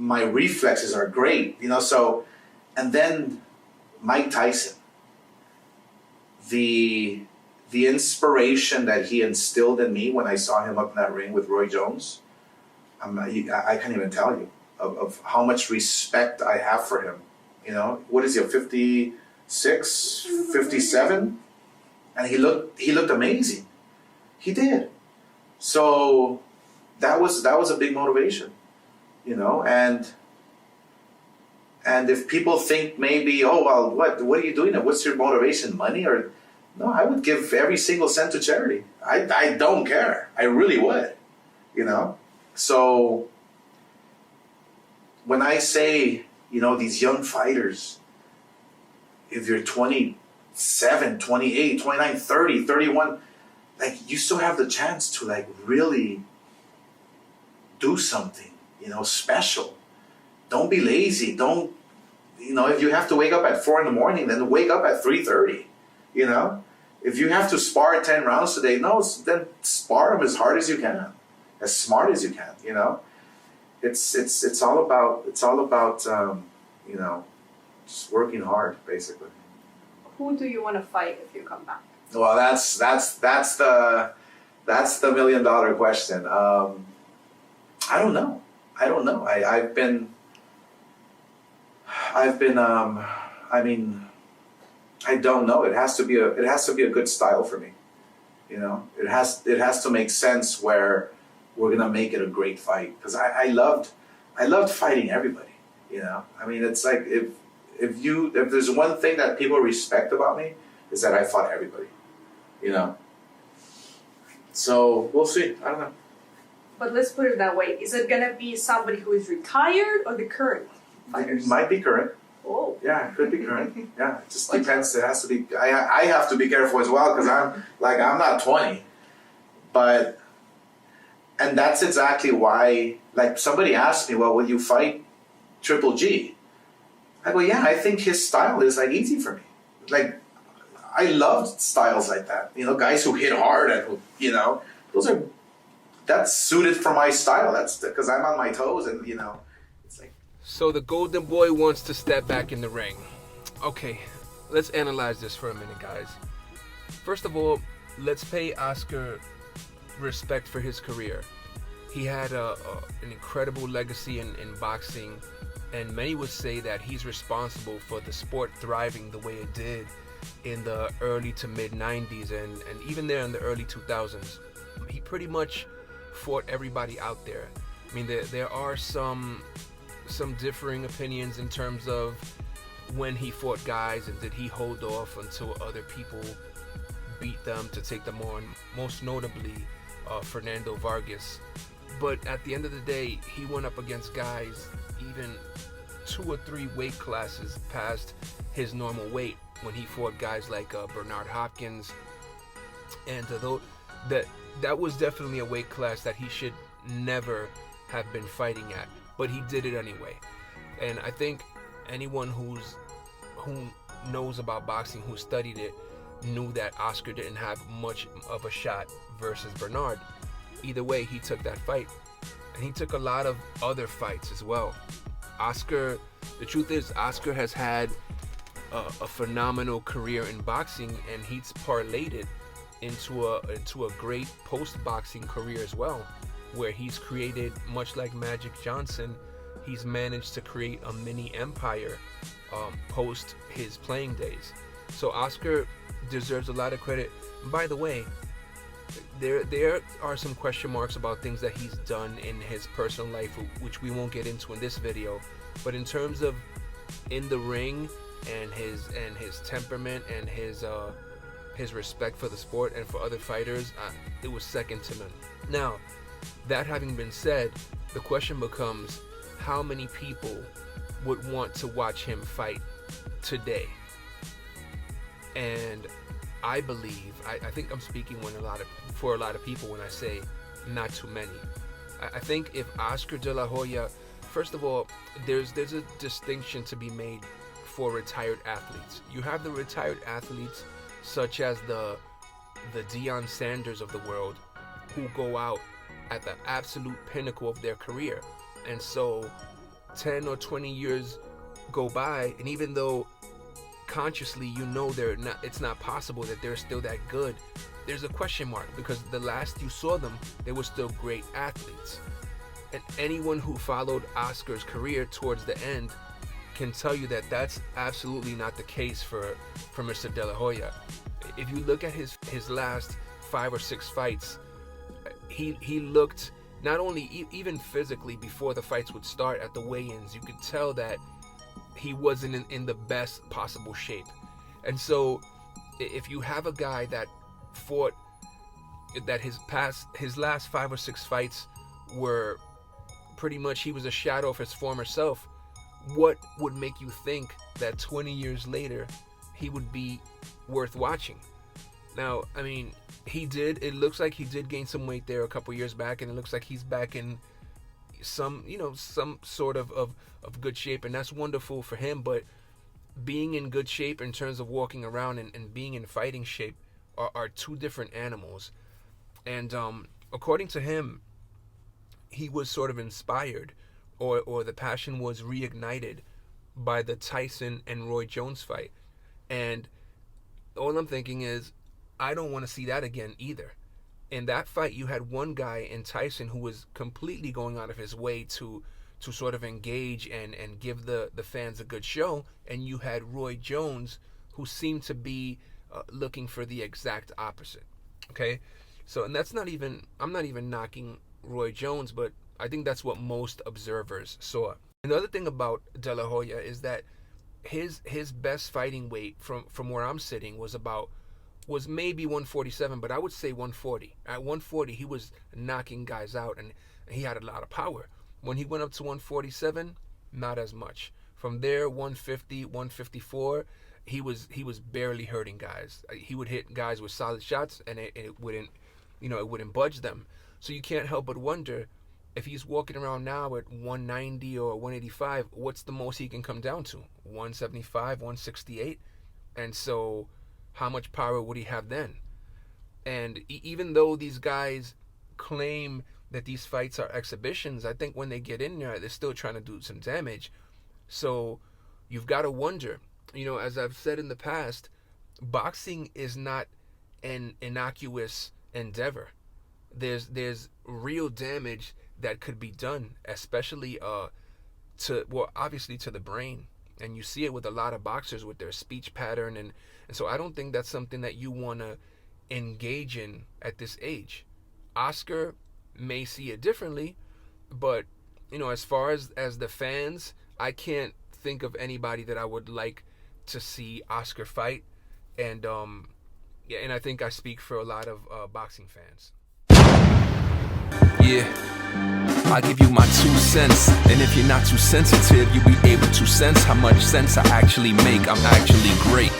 my reflexes are great, so, and then Mike Tyson, the inspiration that he instilled in me when I saw him up in that ring with Roy Jones, I can't even tell you of how much respect I have for him. What is he, 56, 57? And he looked amazing. He did. So that was a big motivation, and if people think maybe, oh well, what are you doing? What's your motivation? Money? Or no, I would give every single cent to charity. I don't care. I really would, So when I say, these young fighters, if you're 27, 28, 29, 30, 31, like, you still have the chance to, like, really do something, special. Don't be lazy. Don't, if you have to wake up at 4 a.m, then wake up at 3:30, If you have to spar 10 rounds today, then spar them as hard as you can, as smart as you can, It's all about, just working hard, basically. Who do you want to fight if you come back? Well, that's the $1 million question. I don't know. I've been. I don't know. It has to be a good style for me. It has to make sense where we're gonna make it a great fight, because I loved fighting everybody. It's like if there's one thing that people respect about me, is that I fought everybody. So we'll see. I don't know. But let's put it that way. Is it going to be somebody who is retired or the current fighters? It might be current. Oh. Yeah, it could be current. Yeah, it just depends. It has to be. I have to be careful as well, because I'm not 20. And that's exactly why, like, somebody asked me, well, will you fight Triple G? I go, yeah, I think his style is, like, easy for me. Like, I love styles like that. Guys who hit hard and who, that's suited for my style. That's because I'm on my toes, and it's like. So the Golden Boy wants to step back in the ring. Okay, let's analyze this for a minute, guys. First of all, let's pay Oscar respect for his career. He had an incredible legacy in boxing, and many would say that he's responsible for the sport thriving the way it did in the early to mid 90s and even there in the early 2000s. He pretty much fought everybody out there. I mean, there are some differing opinions in terms of when he fought guys, and did he hold off until other people beat them to take them on, most notably Fernando Vargas. But at the end of the day, he went up against guys even 2 or 3 weight classes past his normal weight when he fought guys like Bernard Hopkins, and that was definitely a weight class that he should never have been fighting at, but he did it anyway. And I think anyone who knows about boxing, who studied it, knew that Oscar didn't have much of a shot versus Bernard. Either way, he took that fight, and he took a lot of other fights as well. Oscar, the truth is, Oscar has had a phenomenal career in boxing, and he's parlayed it into a great post-boxing career as well, where he's created, much like Magic Johnson, he's managed to create a mini empire post his playing days. So Oscar deserves a lot of credit. And by the way, there are some question marks about things that he's done in his personal life, which we won't get into in this video. But in terms of in the ring and his temperament and his respect for the sport and for other fighters, it was second to none. Now, that having been said, the question becomes, how many people would want to watch him fight today? And I believe, I think I'm speaking for a lot of people when I say not too many. I think if Oscar De La Hoya, first of all, there's a distinction to be made for retired athletes. You have the retired athletes such as the Deion Sanders of the world, who go out at the absolute pinnacle of their career. And so 10 or 20 years go by, and even though consciously you know it's not possible that they're still that good, there's a question mark, because the last you saw them, they were still great athletes. And anyone who followed Oscar's career towards the end can tell you that that's absolutely not the case for Mr. De La Hoya. If you look at his last 5 or 6 fights, he looked, not only even physically before the fights would start at the weigh-ins, you could tell that he wasn't in the best possible shape. And so if you have a guy that fought, that his last 5 or 6 fights were pretty much, he was a shadow of his former self, what would make you think that 20 years later he would be worth watching? Now, I mean, it looks like he did gain some weight there a couple years back, and it looks like he's back in some sort of good shape, and that's wonderful for him. But being in good shape in terms of walking around and being in fighting shape are 2 different animals. And according to him, he was sort of inspired, or the passion was reignited by the Tyson and Roy Jones fight. And all I'm thinking is, I don't want to see that again either. In that fight, you had one guy in Tyson who was completely going out of his way to sort of engage and give the fans a good show, and you had Roy Jones who seemed to be looking for the exact opposite. Okay, so, and I'm not even knocking Roy Jones, but I think that's what most observers saw. Another thing about De La Hoya is that his best fighting weight from where I'm sitting was maybe 147, but I would say 140. At 140, he was knocking guys out, and he had a lot of power. When he went up to 147, not as much. From there, 150, 154, he was barely hurting guys. He would hit guys with solid shots, and it wouldn't budge them. So you can't help but wonder, if he's walking around now at 190 or 185, what's the most he can come down to? 175, 168? And so how much power would he have then? And even though these guys claim that these fights are exhibitions, I think when they get in there, they're still trying to do some damage. So you've got to wonder, as I've said in the past, boxing is not an innocuous endeavor. There's real damage that could be done, especially obviously to the brain. And you see it with a lot of boxers with their speech pattern, and so I don't think that's something that you want to engage in at this age. Oscar may see it differently, but as far as the fans, I can't think of anybody that I would like to see Oscar fight. And and I think I speak for a lot of boxing fans. Yeah, I'll give you my 2 cents, and if you're not too sensitive, you'll be able to sense how much sense I actually make. I'm actually great.